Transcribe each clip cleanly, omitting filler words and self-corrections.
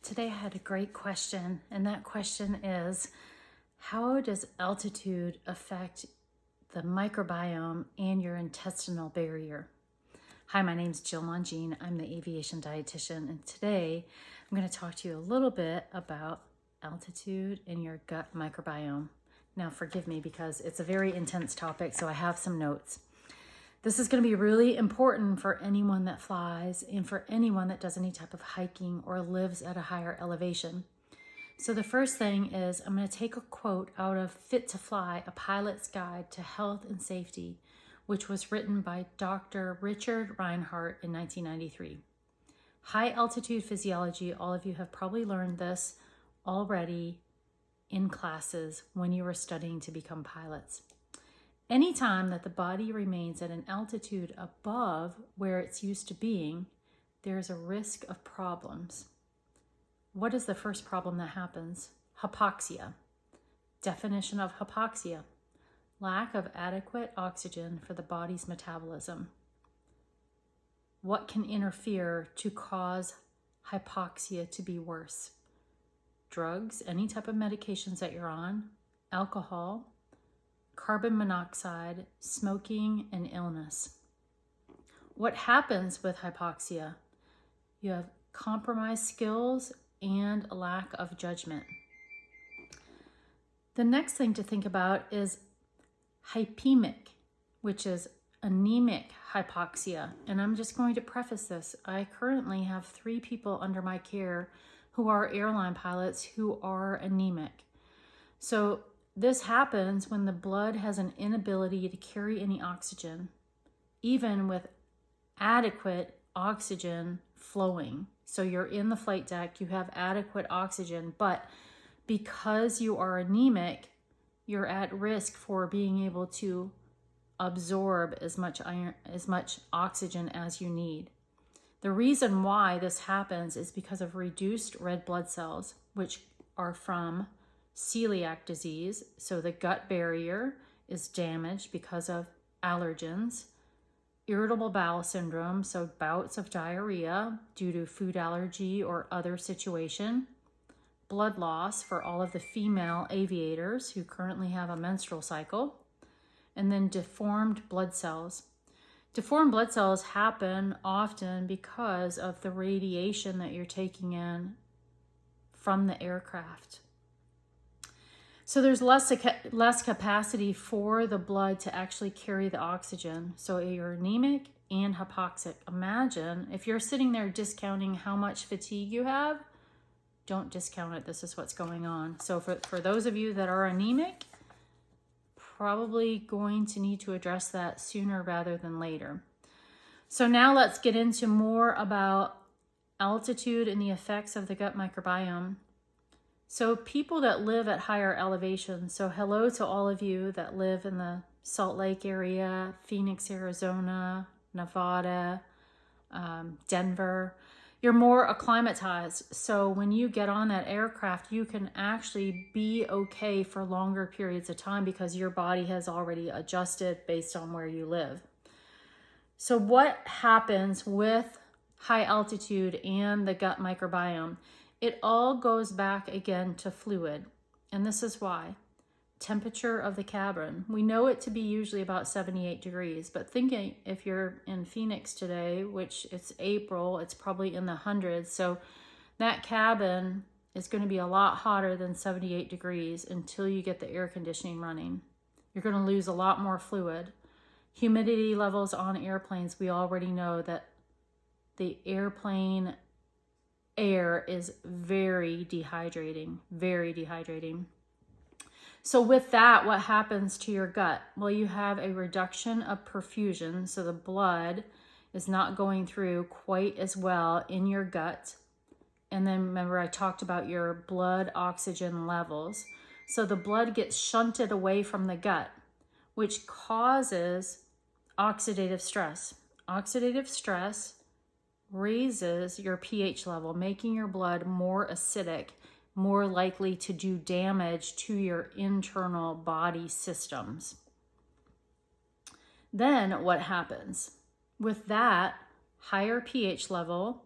Today I had a great question, and that question is, how does altitude affect the microbiome and your intestinal barrier? Hi, my name is Jill Mongine. I'm the aviation dietitian, and today I'm going to talk to you a little bit about altitude and your gut microbiome. Now, forgive me because it's a very intense topic, so I have some notes. This is going to be really important for anyone that flies and for anyone that does any type of hiking or lives at a higher elevation. So the first thing is I'm going to take a quote out of Fit to Fly, A Pilot's Guide to Health and Safety, which was written by Dr. Richard Reinhardt in 1993. High altitude physiology, all of you have probably learned this already in classes when you were studying to become pilots. Anytime that the body remains at an altitude above where it's used to being, there's a risk of problems. What is the first problem that happens? Hypoxia. Definition of hypoxia: lack of adequate oxygen for the body's metabolism. What can interfere to cause hypoxia to be worse? Drugs, any type of medications that you're on, alcohol, carbon monoxide, smoking, and illness. What happens with hypoxia? You have compromised skills and a lack of judgment. The next thing to think about is hypemic, which is anemic hypoxia. And I'm just going to preface this. I currently have 3 people under my care who are airline pilots who are anemic. So this happens when the blood has an inability to carry any oxygen, even with adequate oxygen flowing. So you're in the flight deck, you have adequate oxygen, but because you are anemic, you're at risk for being able to absorb as much oxygen as you need. The reason why this happens is because of reduced red blood cells, which are from celiac disease. So the gut barrier is damaged because of allergens. Irritable bowel syndrome, so bouts of diarrhea due to food allergy or other situation. Blood loss for all of the female aviators who currently have a menstrual cycle. And then deformed blood cells. Deformed blood cells happen often because of the radiation that you're taking in from the aircraft. So there's less capacity for the blood to actually carry the oxygen. So you're anemic and hypoxic. Imagine if you're sitting there discounting how much fatigue you have, don't discount it. This is what's going on. So for those of you that are anemic, probably going to need to address that sooner rather than later. So now let's get into more about altitude and the effects of the gut microbiome. So people that live at higher elevations, so hello to all of you that live in the Salt Lake area, Phoenix, Arizona, Nevada, Denver, you're more acclimatized. So when you get on that aircraft, you can actually be okay for longer periods of time because your body has already adjusted based on where you live. So what happens with high altitude and the gut microbiome? It all goes back again to fluid, and this is why. Temperature of the cabin. We know it to be usually about 78 degrees, but thinking if you're in Phoenix today, which it's April, it's probably in the hundreds, so that cabin is going to be a lot hotter than 78 degrees until you get the air conditioning running. You're going to lose a lot more fluid. Humidity levels on airplanes, we already know that the airplane air is very dehydrating, very dehydrating. So with that, what happens to your gut? Well, you have a reduction of perfusion, so the blood is not going through quite as well in your gut. And then remember I talked about your blood oxygen levels. So the blood gets shunted away from the gut, which causes oxidative stress. Oxidative stress raises your pH level, making your blood more acidic, more likely to do damage to your internal body systems. Then what happens? With that, higher pH level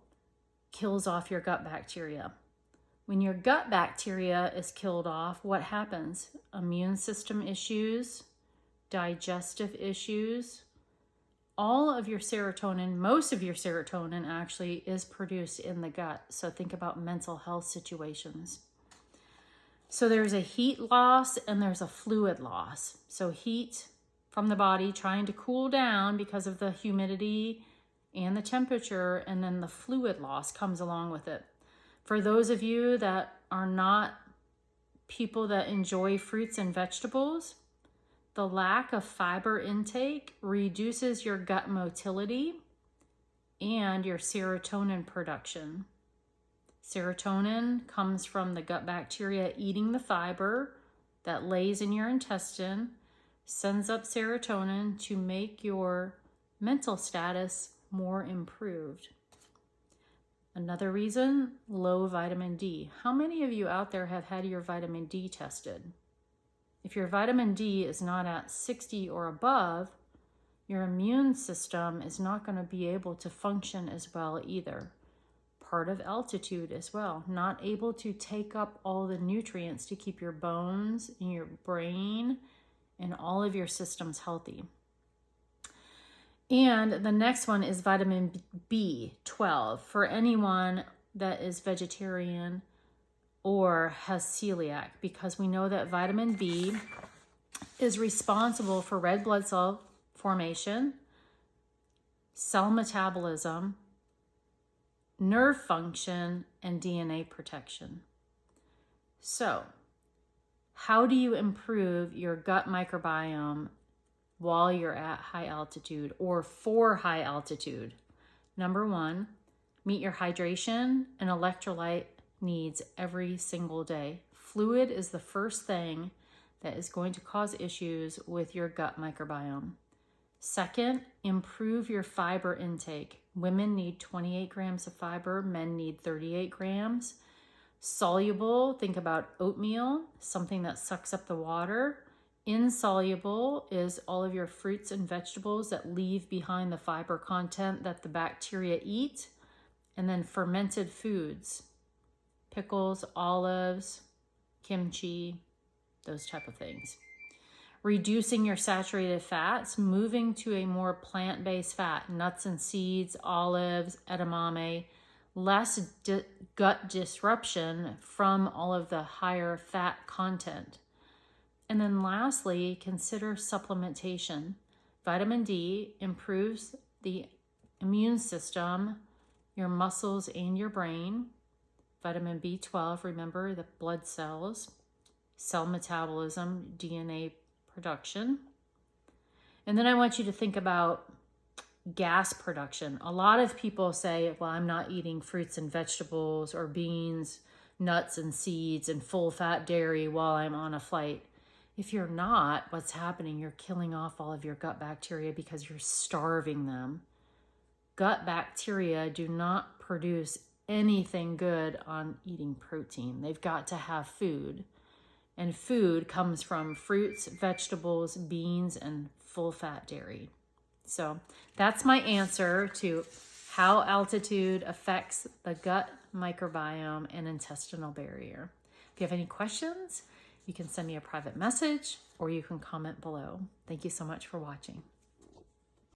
kills off your gut bacteria. When your gut bacteria is killed off, what happens? Immune system issues, digestive issues. All of your serotonin, most of your serotonin actually is produced in the gut. So think about mental health situations. So there's a heat loss and there's a fluid loss. So heat from the body trying to cool down because of the humidity and the temperature, and then the fluid loss comes along with it. For those of you that are not people that enjoy fruits and vegetables, the lack of fiber intake reduces your gut motility and your serotonin production. Serotonin comes from the gut bacteria eating the fiber that lays in your intestine, sends up serotonin to make your mental status more improved. Another reason, low vitamin D. How many of you out there have had your vitamin D tested? If your vitamin D is not at 60 or above, your immune system is not going to be able to function as well either. Part of altitude as well, not able to take up all the nutrients to keep your bones and your brain and all of your systems healthy. And the next one is vitamin B12 for anyone that is vegetarian or has celiac, because we know that vitamin B is responsible for red blood cell formation, cell metabolism, nerve function, and DNA protection. So, how do you improve your gut microbiome while you're at high altitude or for high altitude? Number one, meet your hydration and electrolyte needs every single day. Fluid is the first thing that is going to cause issues with your gut microbiome. Second, improve your fiber intake. Women need 28 grams of fiber, men need 38 grams. Soluble, think about oatmeal, something that sucks up the water. Insoluble is all of your fruits and vegetables that leave behind the fiber content that the bacteria eat. And then fermented foods, pickles, olives, kimchi, those type of things. Reducing your saturated fats, moving to a more plant-based fat, nuts and seeds, olives, edamame, less gut disruption from all of the higher fat content. And then lastly, consider supplementation. Vitamin D improves the immune system, your muscles, and your brain. Vitamin B12, remember the blood cells, cell metabolism, DNA production. And then I want you to think about gas production. A lot of people say, well, I'm not eating fruits and vegetables or beans, nuts and seeds and full fat dairy while I'm on a flight. If you're not, what's happening? You're killing off all of your gut bacteria because you're starving them. Gut bacteria do not produce anything good on eating protein. They've got to have food. And food comes from fruits, vegetables, beans, and full fat dairy. So that's my answer to how altitude affects the gut microbiome and intestinal barrier. If you have any questions, you can send me a private message or you can comment below. Thank you so much for watching.